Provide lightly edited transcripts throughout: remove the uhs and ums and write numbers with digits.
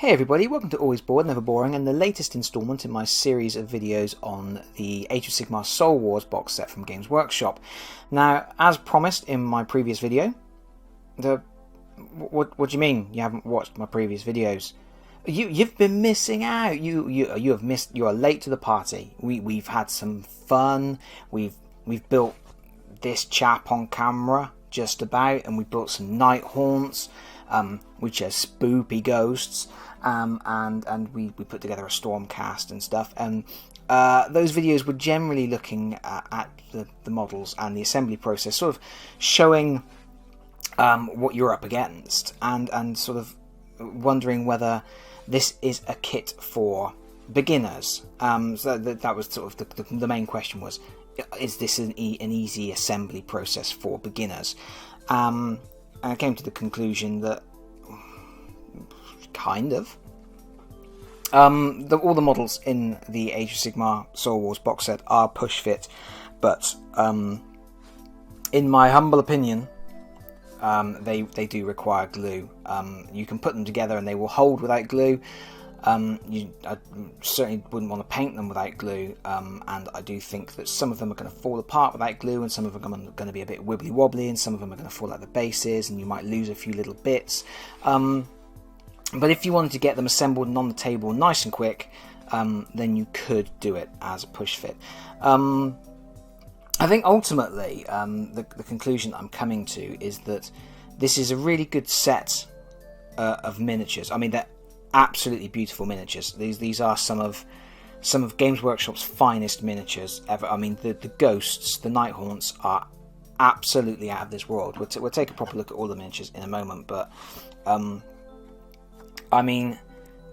Hey everybody, welcome to Always Bored, Never Boring, and the latest instalment in my series of videos on the Age of Sigmar Soul Wars box set from Games Workshop. Now, as promised in my previous video, what do you mean you haven't watched my previous videos? You've been missing out. You have missed. You are late to the party. We've had some fun. We've built this chap on camera just about, and we built some night haunts, which are spoopy ghosts. And we put together a storm cast and stuff, and those videos were generally looking at the models and the assembly process, sort of showing what you're up against, and sort of wondering whether this is a kit for beginners. So that was sort of the main question was, is this an easy assembly process for beginners? And I came to the conclusion that kind of. All the models in the Age of Sigmar Soul Wars box set are push fit, but in my humble opinion, they do require glue. You can put them together and they will hold without glue. I certainly wouldn't want to paint them without glue, and I do think that some of them are going to fall apart without glue, and some of them are going to be a bit wibbly wobbly, and some of them are going to fall out the bases, and you might lose a few little bits. But if you wanted to get them assembled and on the table nice and quick, then you could do it as a push fit. I think ultimately the conclusion I'm coming to is that this is a really good set of miniatures. I mean, they're absolutely beautiful miniatures. These are some of Games Workshop's finest miniatures ever. I mean, the ghosts, the night haunts are absolutely out of this world. We'll take a proper look at all the miniatures in a moment, but I mean,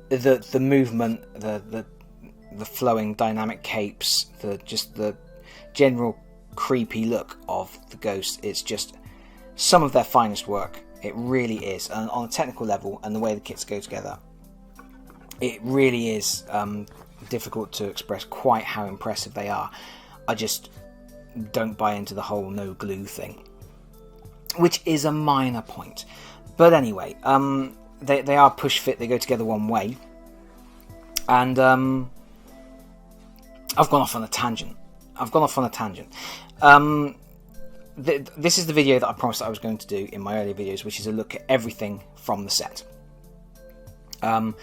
the movement, the flowing dynamic capes, the general creepy look of the ghosts, it's just some of their finest work. It really is. And on a technical level, and the way the kits go together, it really is difficult to express quite how impressive they are. I just don't buy into the whole no glue thing, which is a minor point. But anyway, They are push fit, they go together one way, and I've gone off on a tangent. This is the video that I promised that I was going to do in my earlier videos, which is a look at everything from the set. And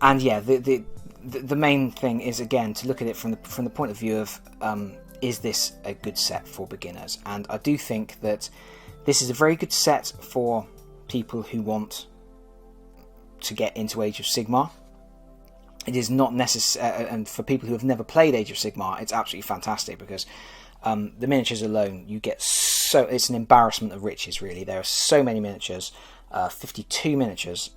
yeah, the main thing is, again, to look at it from the point of view of is this a good set for beginners? And I do think that this is a very good set for people who want to get into Age of Sigmar. It is not necessary, and for people who have never played Age of Sigmar, it's absolutely fantastic, because the miniatures alone, you get it's an embarrassment of riches, really. There are so many miniatures, 52 miniatures,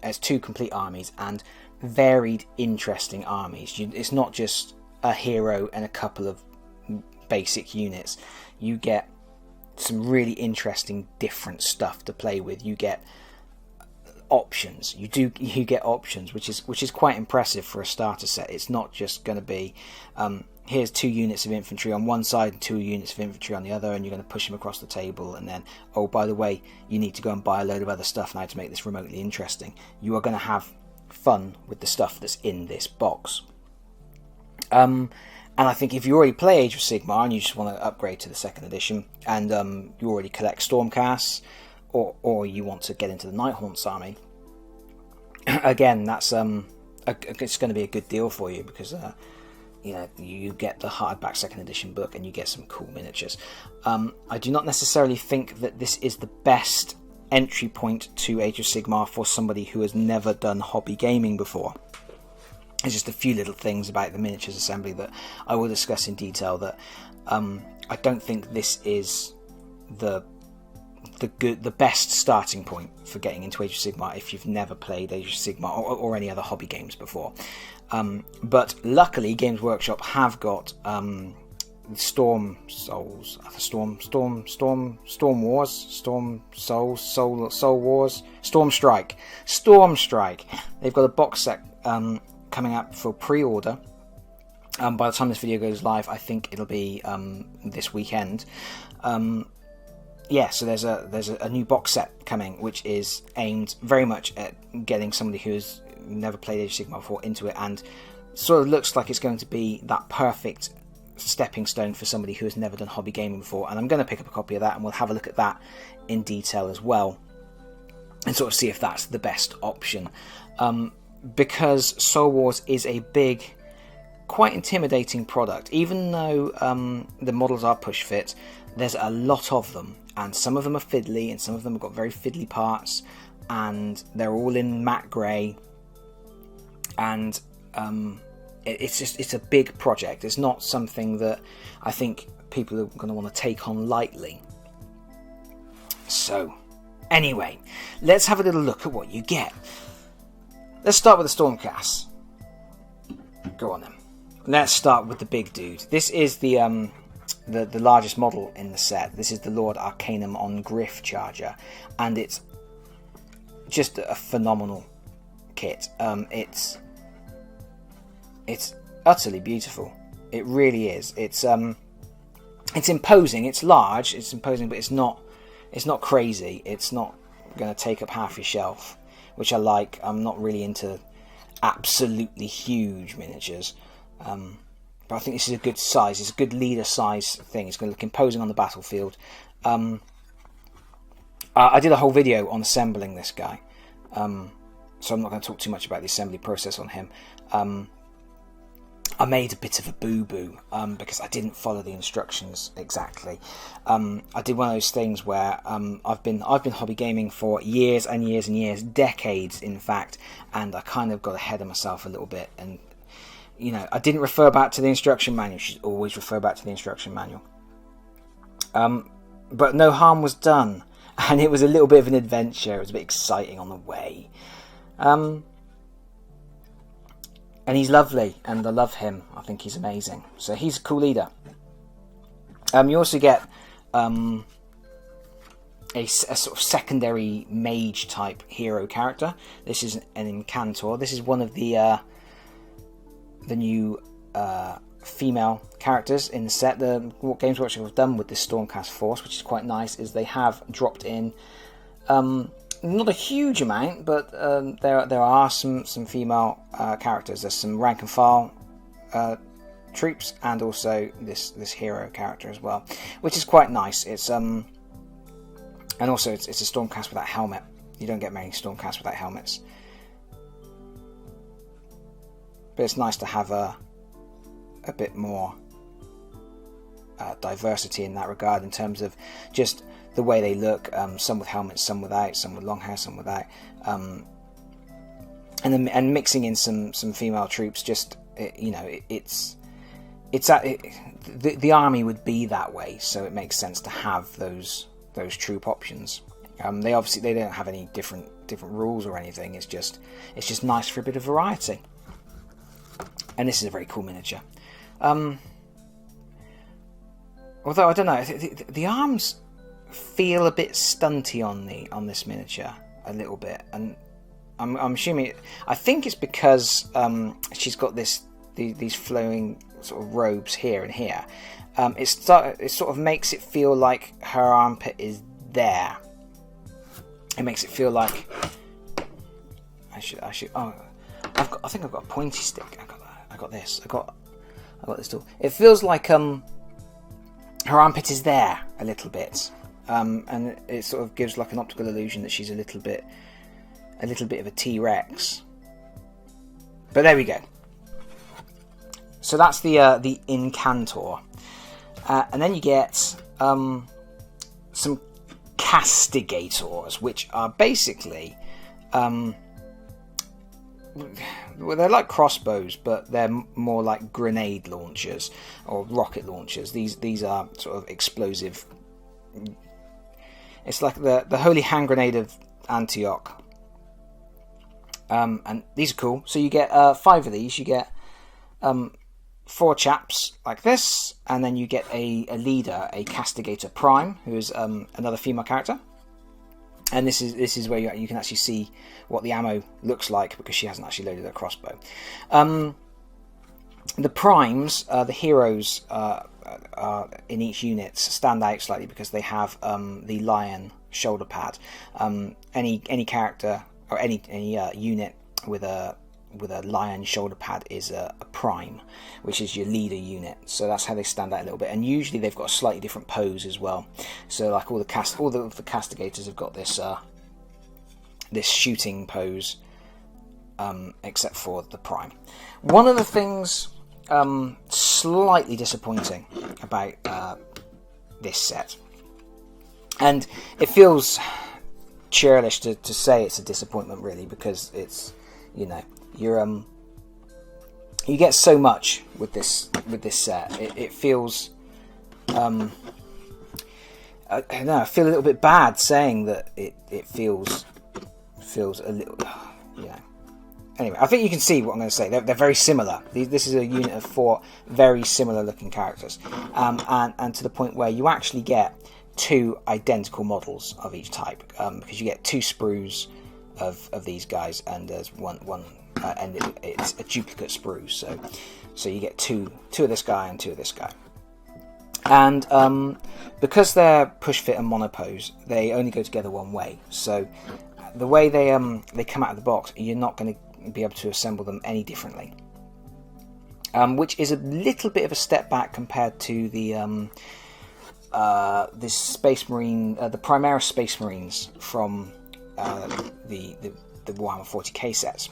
as 2 complete armies, and varied, interesting armies. It's not just a hero and a couple of basic units. You get some really interesting, different stuff to play with. You get options. You get options, which is quite impressive for a starter set. It's not just going to be here's 2 units of infantry on one side and 2 units of infantry on the other, and you're going to push them across the table, and then, oh, by the way, you need to go and buy a load of other stuff now to make this remotely interesting. You are going to have fun with the stuff that's in this box. And I think if you already play Age of Sigmar and you just want to upgrade to the 2nd edition, and you already collect Stormcasts, or you want to get into the Night Haunts army, again, that's it's going to be a good deal for you, because you get the hardback 2nd edition book and you get some cool miniatures. I do not necessarily think that this is the best entry point to Age of Sigmar for somebody who has never done hobby gaming before. There's just a few little things about the miniatures assembly that I will discuss in detail, that I don't think this is the best starting point for getting into Age of Sigmar if you've never played Age of Sigmar or any other hobby games before. But luckily, Games Workshop have got Storm Souls, Storm Wars, Storm Souls, Soul Wars, Storm Strike. They've got a box set coming out for pre-order. By the time this video goes live, I think it'll be this weekend. yeah, so there's a new box set coming, which is aimed very much at getting somebody who's never played Age of Sigmar before into it, and sort of looks like it's going to be that perfect stepping stone for somebody who has never done hobby gaming before. And I'm going to pick up a copy of that, and we'll have a look at that in detail as well, and sort of see if that's the best option. Because Soul Wars is a big, quite intimidating product. Even though the models are push fit, there's a lot of them, and some of them are fiddly, and some of them have got very fiddly parts, and they're all in matte grey, and it's a big project. It's not something that I think people are going to want to take on lightly. So anyway, let's have a little look at what you get. Let's start with the Stormcast. Go on then. Let's start with the big dude. This is the largest model in the set. This is the Lord Arcanum on Griff Charger, and it's just a phenomenal kit. It's utterly beautiful. It really is. It's imposing. It's large. It's imposing, but it's not crazy. It's not going to take up half your shelf, which I like. I'm not really into absolutely huge miniatures, but I think this is a good size. It's a good leader size thing. It's going to look imposing on the battlefield. I did a whole video on assembling this guy, so I'm not going to talk too much about the assembly process on him. I made a bit of a boo-boo because I didn't follow the instructions exactly. I did one of those things where I've been hobby gaming for years and years and years, decades in fact, and I kind of got ahead of myself a little bit, and you know, I didn't refer back to the instruction manual. You should always refer back to the instruction manual. But no harm was done, and it was a little bit of an adventure. It was a bit exciting on the way. And he's lovely, and I love him. I think he's amazing. So he's a cool leader. You also get a sort of secondary mage type hero character. This is an Incantor. This is one of the new female characters in the set. What Games Workshop have done with this Stormcast Force, which is quite nice, is they have dropped in not a huge amount, but there are some female characters. There's some rank and file troops, and also this hero character as well, which is quite nice. It's and also it's a Stormcast without helmet. You don't get many Stormcasts without helmets, but it's nice to have a bit more diversity in that regard, in terms of just the way they look. Some with helmets, some without, some with long hair, some without, and mixing in some female troops. Just the army would be that way, so it makes sense to have those troop options. They don't have any different rules or anything. It's just nice for a bit of variety. And this is a very cool miniature. Although I don't know, the arms feel a bit stunty on this miniature a little bit, and I'm assuming I think it's because she's got these flowing sort of robes here and here. It sort of makes it feel like her armpit is there. It makes it feel like I should. Oh, I think I've got a pointy stick. I got this. I got this tool. It feels like her armpit is there a little bit. And it sort of gives like an optical illusion that she's a little bit of a T-Rex. But there we go. So that's the Incantor, and then you get some Castigators, which are basically well, they're like crossbows, but they're more like grenade launchers or rocket launchers. These are sort of explosive. It's like the holy hand grenade of Antioch. And these are cool. So you get 5 of these. You get 4 chaps like this, and then you get a leader, a Castigator Prime, who is another female character. And this is where you can actually see what the ammo looks like, because she hasn't actually loaded her crossbow. The primes, the heroes in each unit stand out slightly because they have the lion shoulder pad. Any character or any unit with a lion shoulder pad is a prime, which is your leader unit. So that's how they stand out a little bit. And usually they've got a slightly different pose as well. So like all the castigators have got this this shooting pose, except for the prime. One of the things slightly disappointing about this set, and it feels churlish to say it's a disappointment really, because it's, you know, you get so much with this set. It feels I don't know, I feel a little bit bad saying that it feels a little, you know. Anyway, I think you can see what I'm going to say. They're very similar. This is a unit of 4 very similar looking characters, and to the point where you actually get 2 identical models of each type, because you get 2 sprues of these guys, and there's one and it's a duplicate sprue. So you get two of this guy and 2 of this guy. And because they're push fit and monopose, they only go together one way. So the way they come out of the box, you're not going to be able to assemble them any differently, which is a little bit of a step back compared to the this Space Marine, the Primaris Space Marines from the Warhammer 40k sets,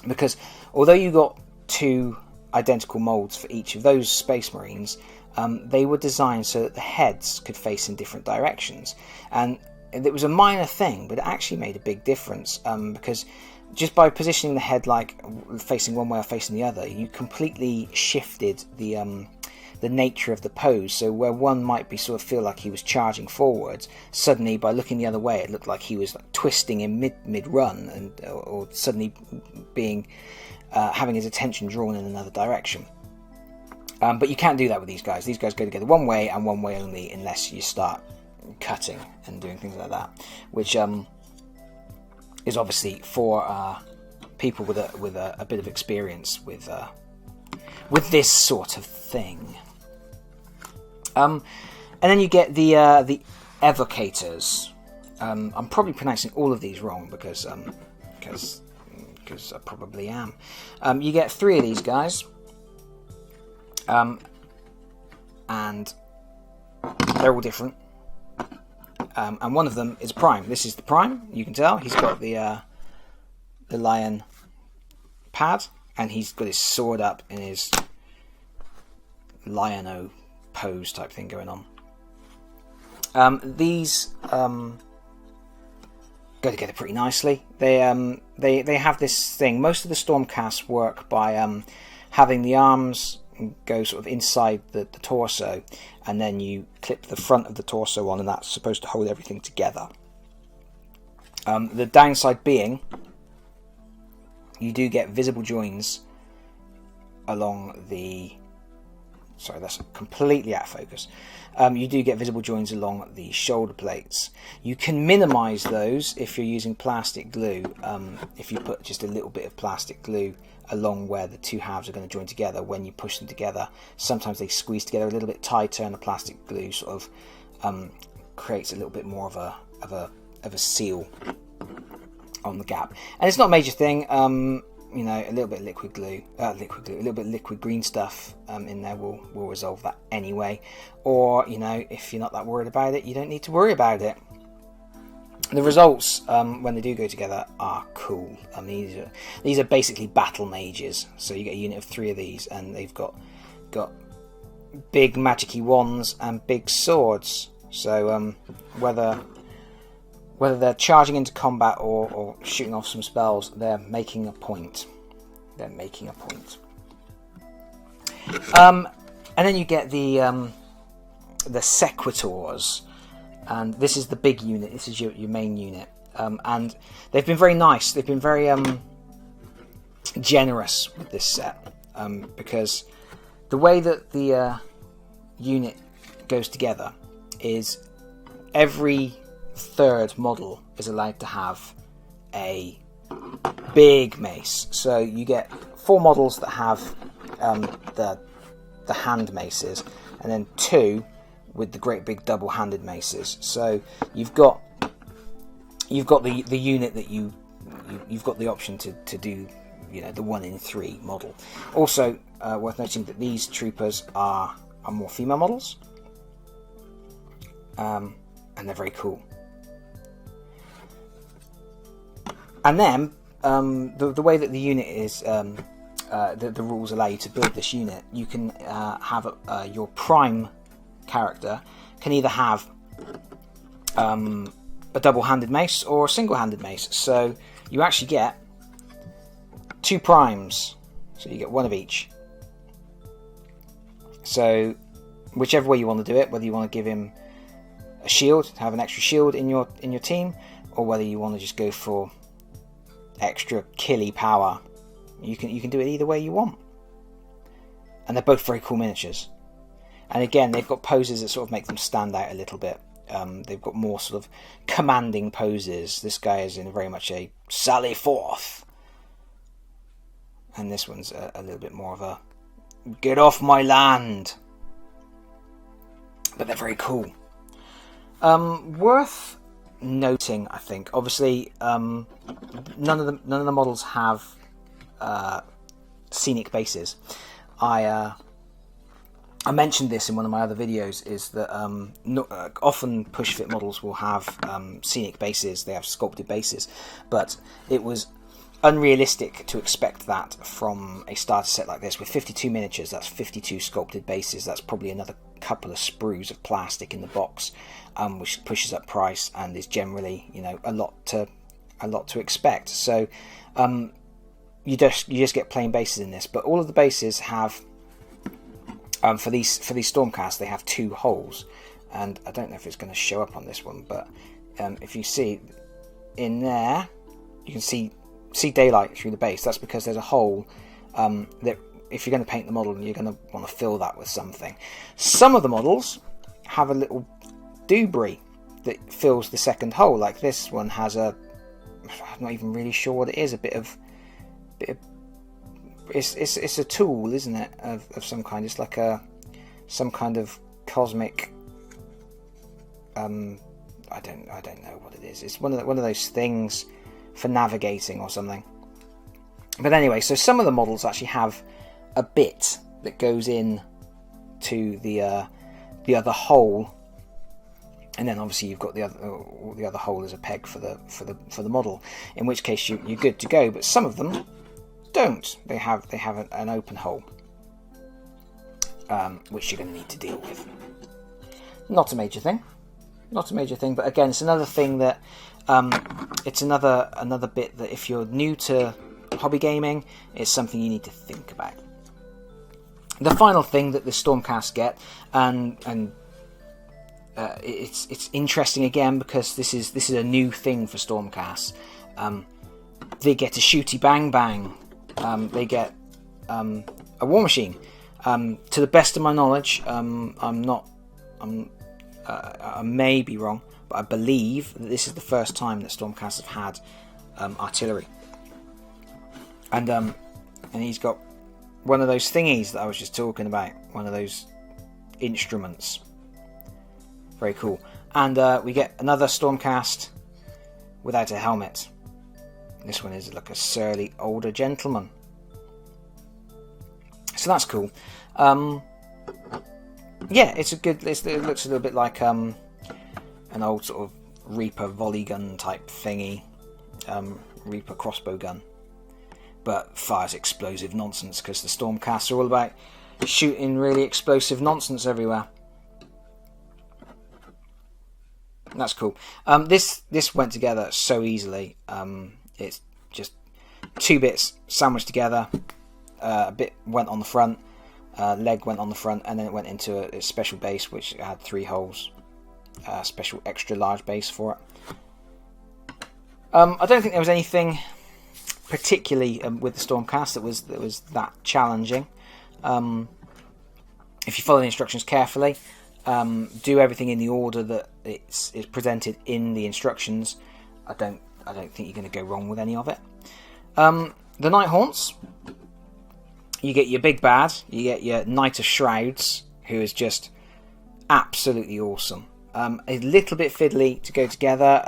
because although you got 2 identical molds for each of those Space Marines, they were designed so that the heads could face in different directions, and it was a minor thing, but it actually made a big difference, because just by positioning the head like facing one way or facing the other, you completely shifted the nature of the pose. So where one might be sort of feel like he was charging forwards, suddenly by looking the other way, it looked like he was like twisting in mid run, and or suddenly being having his attention drawn in another direction. But you can't do that with these guys. These guys go together one way and one way only, unless you start cutting and doing things like that, which is obviously for people with a bit of experience with this sort of thing. And then you get the evocators. I'm probably pronouncing all of these wrong because I probably am. You get 3 of these guys, and they're all different. And one of them is Prime. This is the Prime. You can tell he's got the lion pad, and he's got his sword up in his lion-o pose type thing going on. These go together pretty nicely. They have this thing. Most of the Stormcasts work by having the arms go sort of inside the torso, and then you clip the front of the torso on, and that's supposed to hold everything together. The downside being, you do get visible joins along the... Sorry, that's completely out of focus. You do get visible joins along the shoulder plates. You can minimise those if you're using plastic glue. If you put just a little bit of plastic glue along where the 2 halves are going to join together, when you push them together, sometimes they squeeze together a little bit tighter, and the plastic glue sort of creates a little bit more of a seal on the gap. And it's not a major thing. You know, a little bit of liquid glue, a little bit of liquid green stuff in there will resolve that anyway. Or, you know, if you're not that worried about it, you don't need to worry about it. The results, when they do go together, are cool. I mean, these are basically battle mages. So you get a unit of 3 of these, and they've got big magic-y wands and big swords. So whether they're charging into combat or shooting off some spells, they're making a point. They're making a point. And then you get the Sequiturs. And this is the big unit. This is your main unit. And they've been very nice. They've been very generous with this set. Because the way that the unit goes together is every 3rd model is allowed to have a big mace. So you get 4 models that have the hand maces, and then 2 with the great big double-handed maces. So you've got the unit that you've got the option to do, you know, the 1 in 3 model. Also worth noting that these troopers are more female models, and they're very cool. And then the way that the unit is, the rules allow you to build this unit. You can have your prime character can either have a double-handed mace or a single-handed mace. So you actually get 2 primes, so you get 1 of each. So whichever way you want to do it, whether you want to give him a shield, have an extra shield in your team, or whether you want to just go for extra killy power, you can do it either way you want. And they're both very cool miniatures. And again, they've got poses that sort of make them stand out a little bit. They've got more sort of commanding poses. This guy is in very much a sally forth, and this one's a little bit more of a get off my land. But they're very cool. Worth noting, I think. Obviously, none of the models have scenic bases. I mentioned this in one of my other videos, is that often push fit models will have scenic bases, they have sculpted bases, but it was unrealistic to expect that from a starter set like this. With 52 miniatures, that's 52 sculpted bases, that's probably another couple of sprues of plastic in the box, which pushes up price and is generally, you know, a lot to expect. So you just get plain bases in this, but all of the bases have for these Stormcast, they have 2 holes, and I don't know if it's going to show up on this one, but if you see in there, you can see daylight through the base. That's because there's a hole that if you're going to paint the model, you're going to want to fill that with something. Some of the models have a little doobry that fills the second hole, like this one has a, I'm not even really sure what it is, a bit of it's a tool, isn't it, of some kind. It's like some kind of cosmic, I don't know what it is. It's one of those things for navigating or something. But anyway, so some of the models actually have a bit that goes in to the other hole, and then obviously you've got the other hole as a peg for the model, in which case you're good to go. But some of them don't. They have an open hole, which you're going to need to deal with. Not a major thing, but again, it's another thing that it's another bit that if you're new to hobby gaming, it's something you need to think about. The final thing that the Stormcast get, and it's interesting again because this is a new thing for Stormcast. They get a shooty bang bang. They get a war machine. To the best of my knowledge, I may be wrong, but I believe that this is the first time that Stormcast have had artillery. And he's got one of those thingies that I was just talking about, one of those instruments. Very cool. And we get another Stormcast without a helmet. This one is like a surly older gentleman. So that's cool. Yeah, it's a good. It looks a little bit like an old sort of Reaper volley gun type thingy, Reaper crossbow gun, but fires explosive nonsense because the Stormcasts are all about shooting really explosive nonsense everywhere. That's cool. This went together so easily. It's just 2 bits sandwiched together. A bit went on the front, leg went on the front, and then it went into a special base which had 3 holes. Special extra large base for it. I don't think there was anything particularly with the Stormcast that was that challenging. If you follow the instructions carefully, do everything in the order that it's presented in the instructions, I don't think you're going to go wrong with any of it. The Night Haunts, you get your big bad, you get your Knight of Shrouds, who is just absolutely awesome. A little bit fiddly to go together.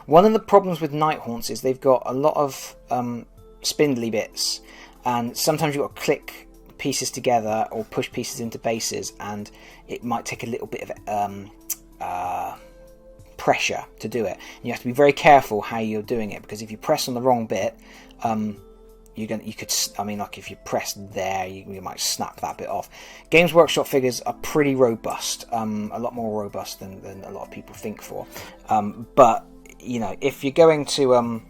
One of the problems with Nighthaunts is they've got a lot of spindly bits, and sometimes you've got to click pieces together or push pieces into bases, and it might take a little bit of pressure to do it. And you have to be very careful how you're doing it, because if you press on the wrong bit, like if you press there, you might snap that bit off. Games Workshop figures are pretty robust, a lot more robust than a lot of people think for. But you know, if you're going to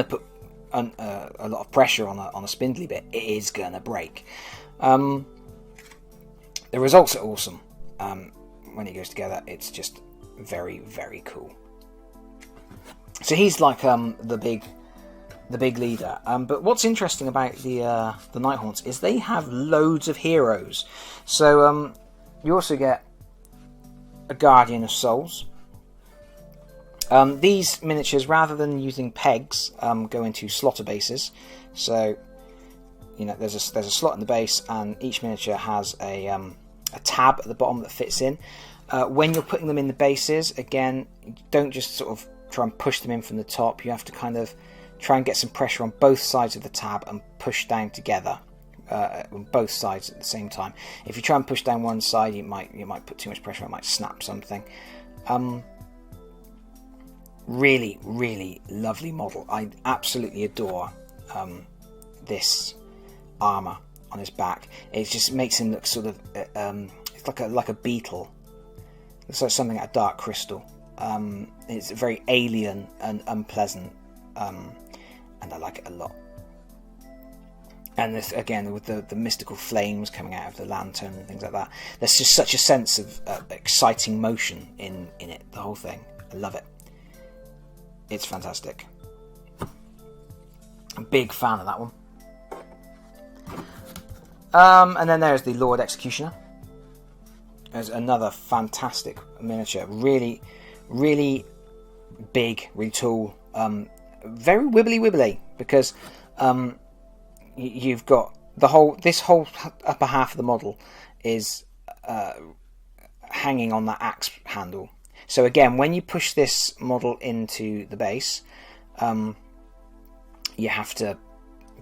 put a lot of pressure on a spindly bit, it is going to break. The results are awesome. When it goes together, it's just very, very cool. So he's like the big leader. But what's interesting about the Nighthaunts is they have loads of heroes. So you also get a Guardian of Souls. These miniatures, rather than using pegs, go into slaughter bases. So you know, there's a slot in the base, and each miniature has a tab at the bottom that fits in. When you're putting them in the bases, again, don't just sort of try and push them in from the top. You have to kind of try and get some pressure on both sides of the tab and push down together on both sides at the same time. If you try and push down one side, you might put too much pressure, it might snap something. Really, really lovely model. I absolutely adore this armour on his back. It just makes him look sort of it's like a beetle. Looks like something out of Dark Crystal. It's very alien and unpleasant, and I like it a lot. And this, again, with the mystical flames coming out of the lantern and things like that, there's just such a sense of exciting motion in it, the whole thing. I love it. It's fantastic. I'm a big fan of that one. And then there's the Lord Executioner. There's another fantastic miniature. Really, really big, really tall. Very wibbly, because you've got this whole upper half of the model is hanging on that axe handle. So again, when you push this model into the base, you have to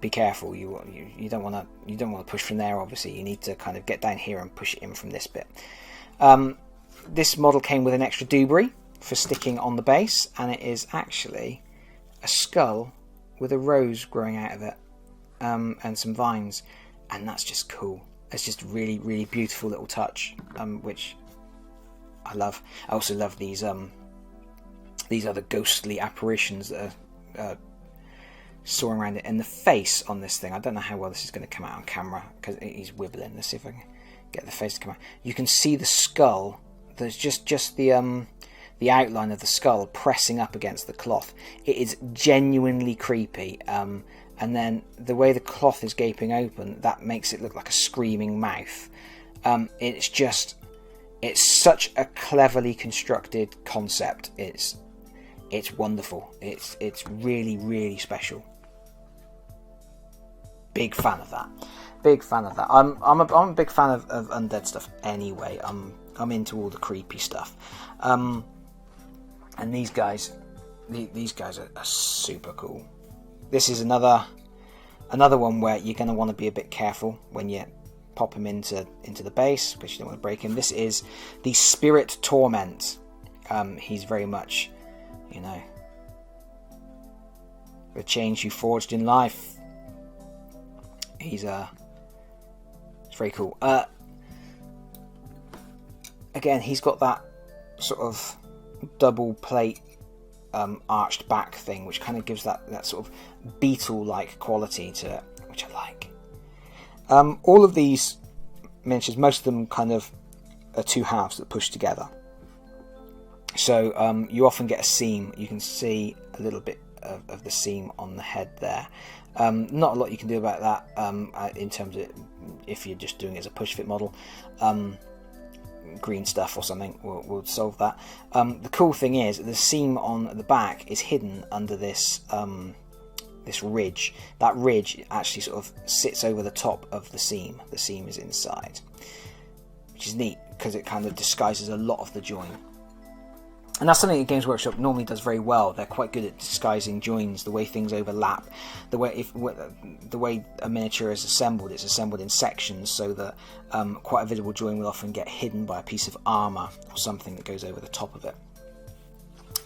be careful. You don't want to push from there. Obviously, you need to kind of get down here and push it in from this bit. This model came with an extra doobry for sticking on the base, and it is actually a skull with a rose growing out of it, and some vines, and that's just cool. It's just really, really beautiful little touch, which I love. I also love these other ghostly apparitions that are soaring around it. And the face on this thing, I don't know how well this is going to come out on camera because he's wibbling. Let's see if I can get the face to come out. You can see the skull. There's just the outline of the skull pressing up against the cloth. It is genuinely creepy. And then the way the cloth is gaping open, that makes it look like a screaming mouth. It's such a cleverly constructed concept. It's wonderful. It's really, really special. Big fan of that. I'm a big fan of undead stuff anyway. I'm into all the creepy stuff. And these guys are super cool. This is another one where you're going to want to be a bit careful when you pop him into the base, because you don't want to break him. This is the Spirit Torment. He's very much, the change you forged in life. It's very cool. Again, he's got that sort of double plate arched back thing, which kind of gives that sort of beetle-like quality to it, which I like. All of these miniatures, most of them kind of are two halves that push together. So you often get a seam. You can see a little bit of the seam on the head there. Not a lot you can do about that in terms of if you're just doing it as a push fit model. Green stuff or something will solve that. The cool thing is the seam on the back is hidden under this this ridge. That ridge actually sort of sits over the top of the seam. The seam is inside, which is neat because it kind of disguises a lot of the join. And that's something that Games Workshop normally does very well. They're quite good at disguising joins, the way things overlap, the way a miniature is assembled. It's assembled in sections, so that quite a visible join will often get hidden by a piece of armour or something that goes over the top of it.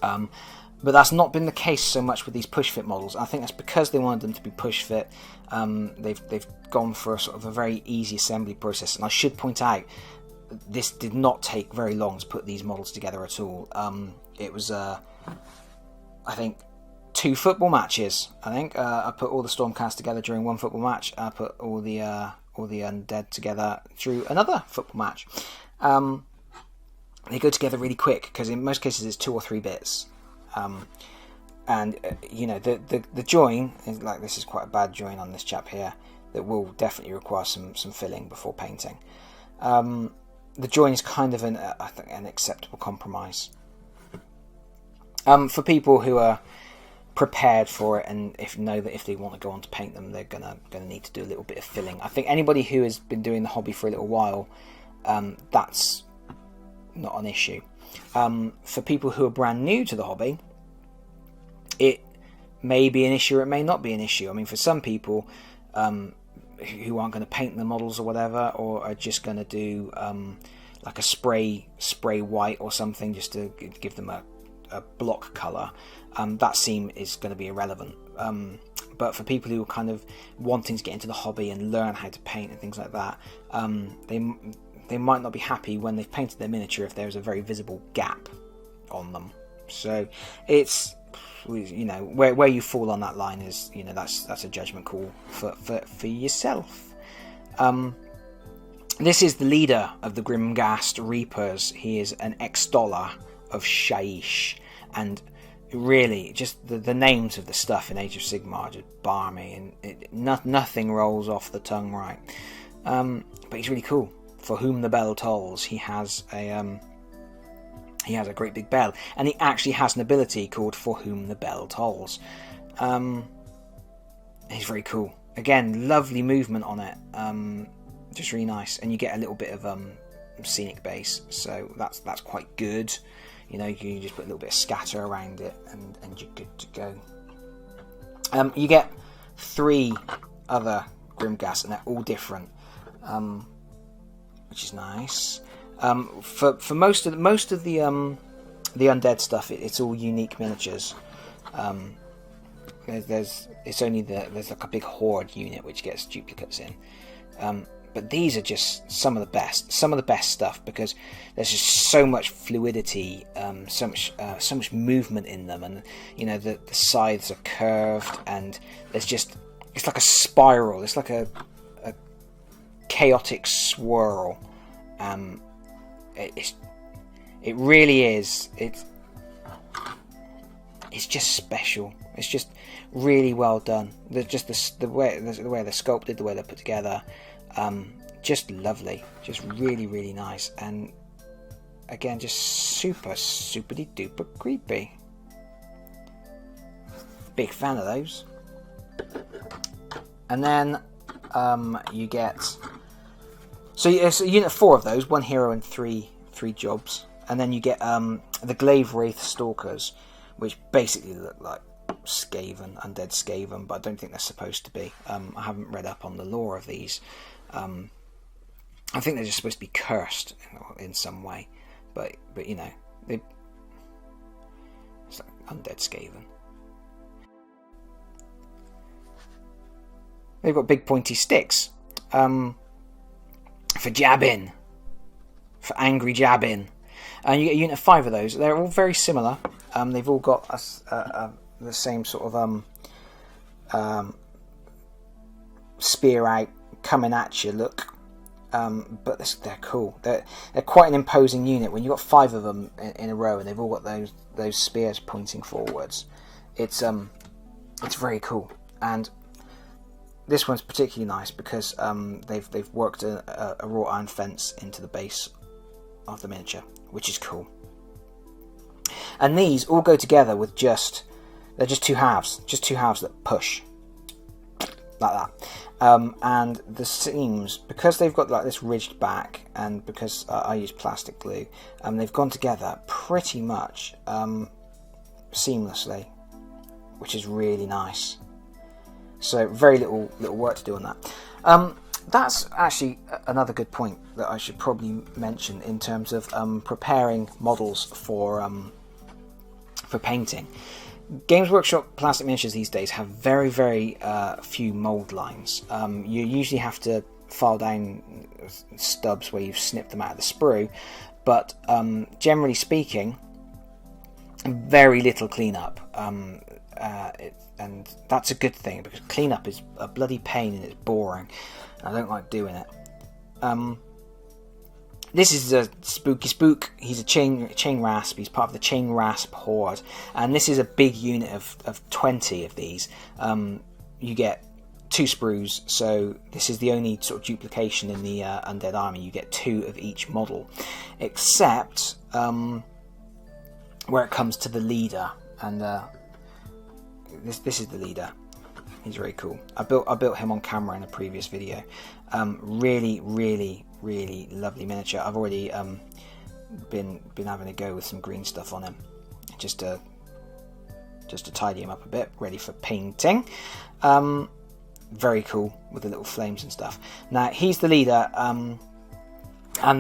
But that's not been the case so much with these push fit models. I think that's because they wanted them to be push fit. They've gone for a sort of a very easy assembly process. And I should point out, this did not take very long to put these models together at all. It was, I think, 2 football matches. I put all the Stormcast together during 1 football match. I put all the undead together through another football match. They go together really quick because in most cases it's 2 or 3 bits. You know, the join is like, this is quite a bad join on this chap here that will definitely require some filling before painting. The join is kind of I think an acceptable compromise. For people who are prepared for it and know that if they want to go on to paint them, they're gonna need to do a little bit of filling. I think anybody who has been doing the hobby for a little while, that's not an issue. For people who are brand new to the hobby, it may be an issue or it may not be an issue. I mean, for some people who aren't going to paint the models or whatever, or are just going to do like a spray white or something just to give them a block colour, that seam is going to be irrelevant. But for people who are kind of wanting to get into the hobby and learn how to paint and things like that, they might not be happy when they've painted their miniature if there's a very visible gap on them. So it's, you know, where you fall on that line is, you know, that's a judgment call for yourself. This is the leader of the Grimghast Reapers. He is an ex-dollar of Shaiish, and really just the names of the stuff in Age of Sigmar are just barmy, and nothing rolls off the tongue right. But he's really cool. For whom the bell tolls, he has a great big bell, and he actually has an ability called For Whom the Bell Tolls. He's very cool. Again, lovely movement on it, just really nice, and you get a little bit of scenic base, so that's quite good. You know, you can just put a little bit of scatter around it, and you're good to go. You get 3 other Grimghast, and they're all different, which is nice. For most of the undead stuff, it's all unique miniatures. There's like a big horde unit which gets duplicates in. But these are just some of the best stuff, because there's just so much fluidity, so much movement in them, and you know the scythes are curved, and it's like a spiral. It's like a chaotic swirl. It really is. It's just special. It's just really well done. The way they're sculpted, the way they're put together, just lovely. Just really, really nice. And again, just super duper creepy. Big fan of those. And then you get. So you get 4 of those, 1 hero and 3 jobs, and then you get the Glaive Ray Stalkers, which basically look like Skaven, undead Skaven, but I don't think they're supposed to be. I haven't read up on the lore of these. I think they're just supposed to be cursed in some way, but you know, it's like undead Skaven. They've got big pointy sticks. For jabbing, for angry jabbing, and you get a unit of 5 of those. They're all very similar. They've all got the same sort of spear out, coming at you look. But they're cool. They're quite an imposing unit when you've got 5 of them in a row, and they've all got those spears pointing forwards. It's very cool. And this one's particularly nice because they've worked a wrought iron fence into the base of the miniature, which is cool. And these all go together with they're just 2 halves that push. like that. And the seams, because they've got like this ridged back, and because I use plastic glue, they've gone together pretty much seamlessly, which is really nice. So very little work to do on that. That's actually another good point that I should probably mention in terms of preparing models for painting. Games Workshop plastic miniatures these days have very few mould lines. You usually have to file down stubs where you've snipped them out of the sprue, but generally speaking, very little cleanup. And that's a good thing, because cleanup is a bloody pain and it's boring. I don't like doing it. This is a Spooky Spook. He's a chain rasp. He's part of the Chain Rasp Horde, and this is a big unit of 20 of these. You get 2 sprues, so this is the only sort of duplication in the Undead Army. You get 2 of each model, except where it comes to the leader, and this is the leader. He's very cool. I built him on camera in a previous video. Really lovely miniature. I've already been having a go with some green stuff on him, just to tidy him up a bit, ready for painting. Very cool with the little flames and stuff. Now he's the leader, and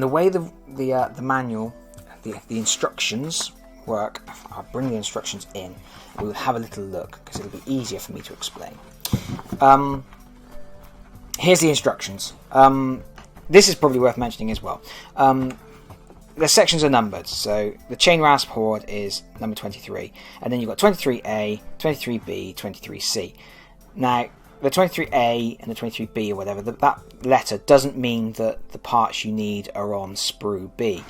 the way the manual, the instructions work. I'll bring the instructions in. We'll have a little look, because it'll be easier for me to explain. Here's the instructions. This is probably worth mentioning as well. The sections are numbered, so the Chain Rasp Horde is number 23, and then you've got 23A, 23B, 23C. Now, the 23A and the 23B or whatever, that letter doesn't mean that the parts you need are on sprue B.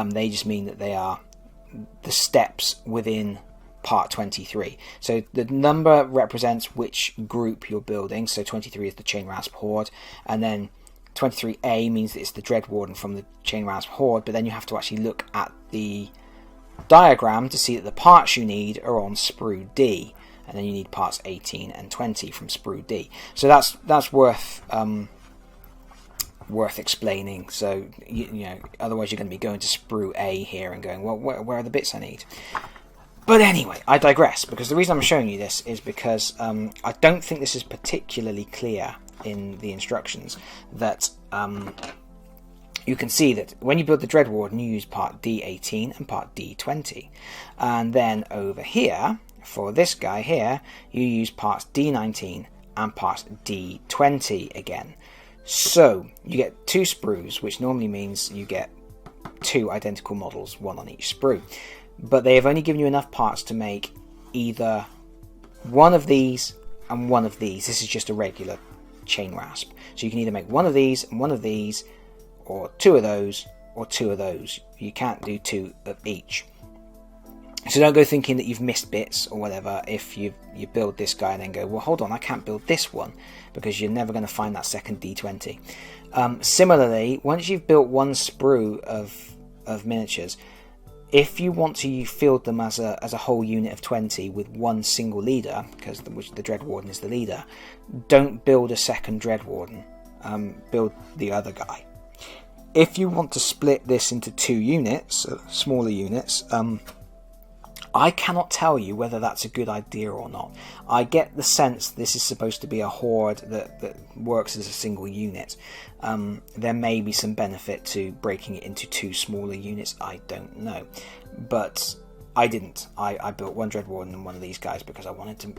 They just mean that they are the steps within part 23. So the number represents which group you're building. So 23 is the Chain Rasp Horde, and then 23A means that it's the Dread Warden from the Chain Rasp Horde, but then you have to actually look at the diagram to see that the parts you need are on sprue D, and then you need parts 18 and 20 from sprue D. So that's worth explaining. So you know, otherwise you're going to be going to sprue A here and going, well, where are the bits I need? But anyway, I digress, because the reason I'm showing you this is because I don't think this is particularly clear in the instructions, that you can see that when you build the Dread Warden, you use part D18 and part D20, and then over here for this guy here you use parts D19 and parts D20 again. So you get 2 sprues, which normally means you get 2 identical models, 1 on each sprue, but they have only given you enough parts to make either one of these and one of these. This is just a regular Chain Rasp, so you can either make one of these and one of these, or 2 of those or 2 of those. You can't do 2 of each. So don't go thinking that you've missed bits or whatever if you build this guy and then go, well, hold on, I can't build this one, because you're never going to find that second D20. Similarly, once you've built one sprue of miniatures, if you want to field them as a whole unit of 20 with one single leader, because the Dread Warden is the leader, don't build a second Dread Warden. Build the other guy. If you want to split this into 2 units, smaller units, I cannot tell you whether that's a good idea or not. I get the sense this is supposed to be a horde that works as a single unit. There may be some benefit to breaking it into 2 smaller units, I don't know. But I didn't. I built one Dread Warden and one of these guys because I wanted to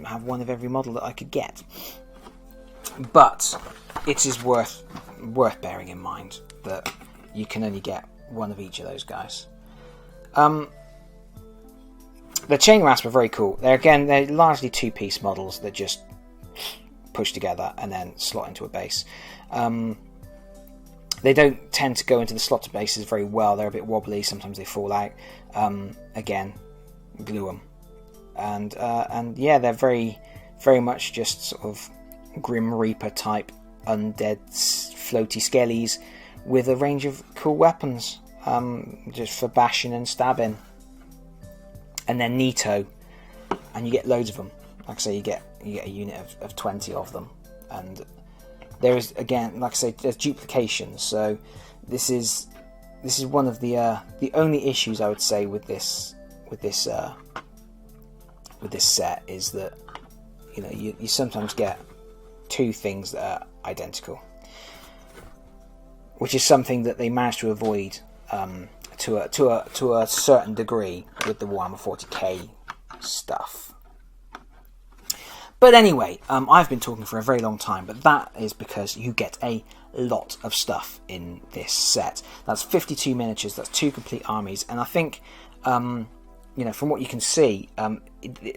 have one of every model that I could get. But it is worth bearing in mind that you can only get one of each of those guys. The Chain Rasp are very cool. They're largely 2-piece models that just push together and then slot into a base. They don't tend to go into the slotted bases very well. They're a bit wobbly. Sometimes they fall out. Again, glue them. And yeah, they're very much just sort of Grim Reaper type undead floaty skellies with a range of cool weapons, just for bashing and stabbing. And then neato, and you get loads of them. Like I say, you get a unit of 20 of them, and there is, again, like I say, there's duplication. So this is one of the only issues I would say with this set, is that you sometimes get two things that are identical, which is something that they managed to avoid to a certain degree with the Warhammer 40k stuff. But anyway, I've been talking for a very long time, but that is because you get a lot of stuff in this set. That's 52 miniatures, that's 2 complete armies, and I think, from what you can see,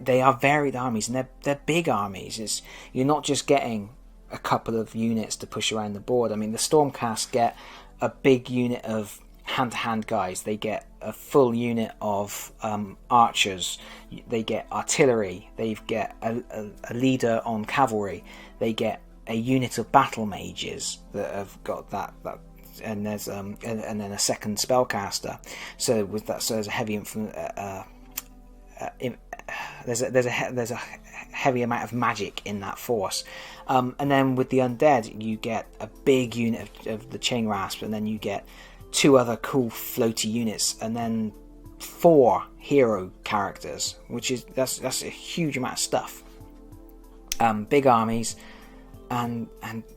they are varied armies, and they're big armies. You're not just getting a couple of units to push around the board. I mean, the Stormcast get a big unit of hand-to-hand guys, they get a full unit of archers, they get artillery, they get a leader on cavalry, they get a unit of battle mages that have got that and there's and then a second spellcaster. So with that, so there's a heavy there's a heavy amount of magic in that force, and then with the undead you get a big unit of the chain rasp, and then you get 2 other cool floaty units, and then 4 hero characters, which is that's a huge amount of stuff. Big armies, and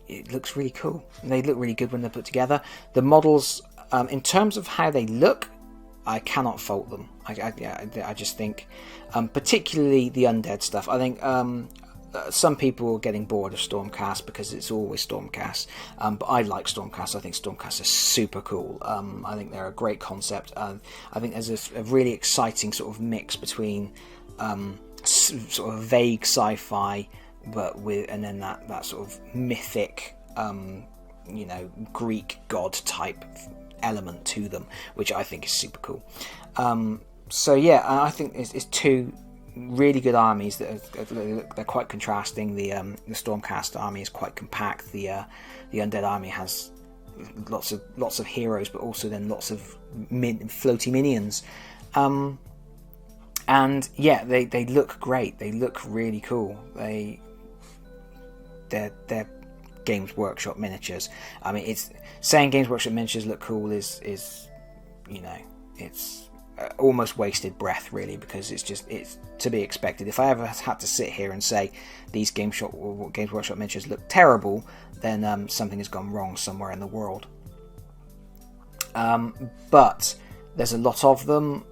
it looks really cool. They look really good when they're put together. The models, in terms of how they look, I cannot fault them. I just think, particularly the undead stuff, I think some people are getting bored of Stormcast because it's always Stormcast, but I like Stormcast. I think Stormcast is super cool. I think they're a great concept. I think there's a really exciting sort of mix between sort of vague sci-fi, but and then that sort of mythic, Greek god type element to them, which I think is super cool. So yeah, I think it's 2 really good armies that they're quite contrasting. The Stormcast army is quite compact. The undead army has lots of heroes, but also then lots of floaty minions. And yeah, they look great. They look really cool. They're Games Workshop miniatures. I mean, it's saying Games Workshop miniatures look cool is it's almost wasted breath, really, because it's to be expected. If I ever had to sit here and say these Games Workshop miniatures look terrible, then something has gone wrong somewhere in the world. But there's a lot of them.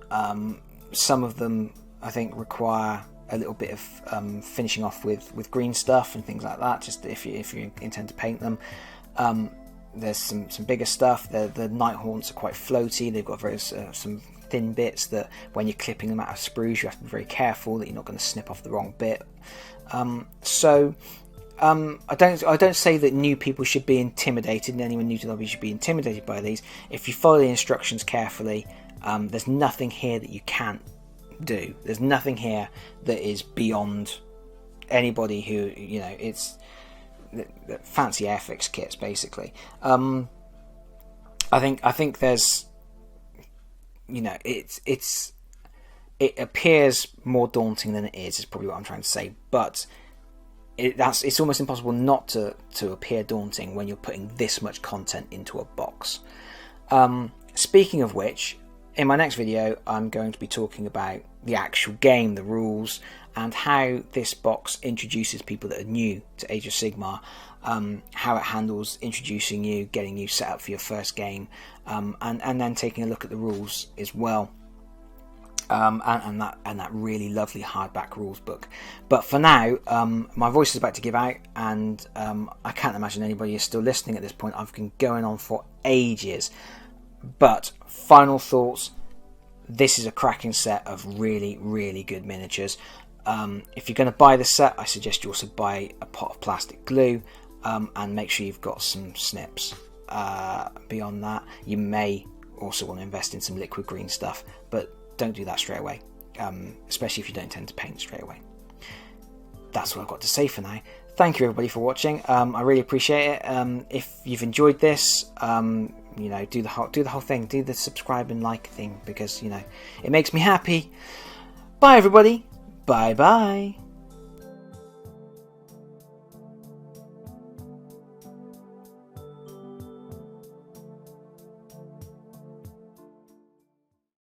Some of them I think require a little bit of finishing off with green stuff and things like that, just if you intend to paint them. There's some bigger stuff. The Night Haunts are quite floaty. They've got some thin bits that when you're clipping them out of sprues, you have to be very careful that you're not going to snip off the wrong bit. I don't say that new people should be intimidated, and anyone new to the hobby should be intimidated by these. If you follow the instructions carefully, there's nothing here that you can't do. There's nothing here that is beyond anybody who, it's the fancy Airfix kits, basically. I think there's, it appears more daunting than it is probably what I'm trying to say, but it's almost impossible not to appear daunting when you're putting this much content into a box. Speaking of which, in my next video I'm going to be talking about the actual game, the rules, and how this box introduces people that are new to Age of Sigmar, how it handles introducing you, getting you set up for your first game, and then taking a look at the rules as well, and that really lovely hardback rules book. But for now, my voice is about to give out, and I can't imagine anybody is still listening at this point. I've been going on for ages. But final thoughts, this is a cracking set of really, really good miniatures. If you're going to buy the set, I suggest you also buy a pot of plastic glue, and make sure you've got some snips. Beyond that, you may also want to invest in some liquid green stuff, but don't do that straight away, especially if you don't intend to paint straight away. That's what I've got to say for now. Thank you everybody for watching. I really appreciate it. If you've enjoyed this, do the whole thing, do the subscribe and like thing, because it makes me happy. Bye everybody. Bye bye.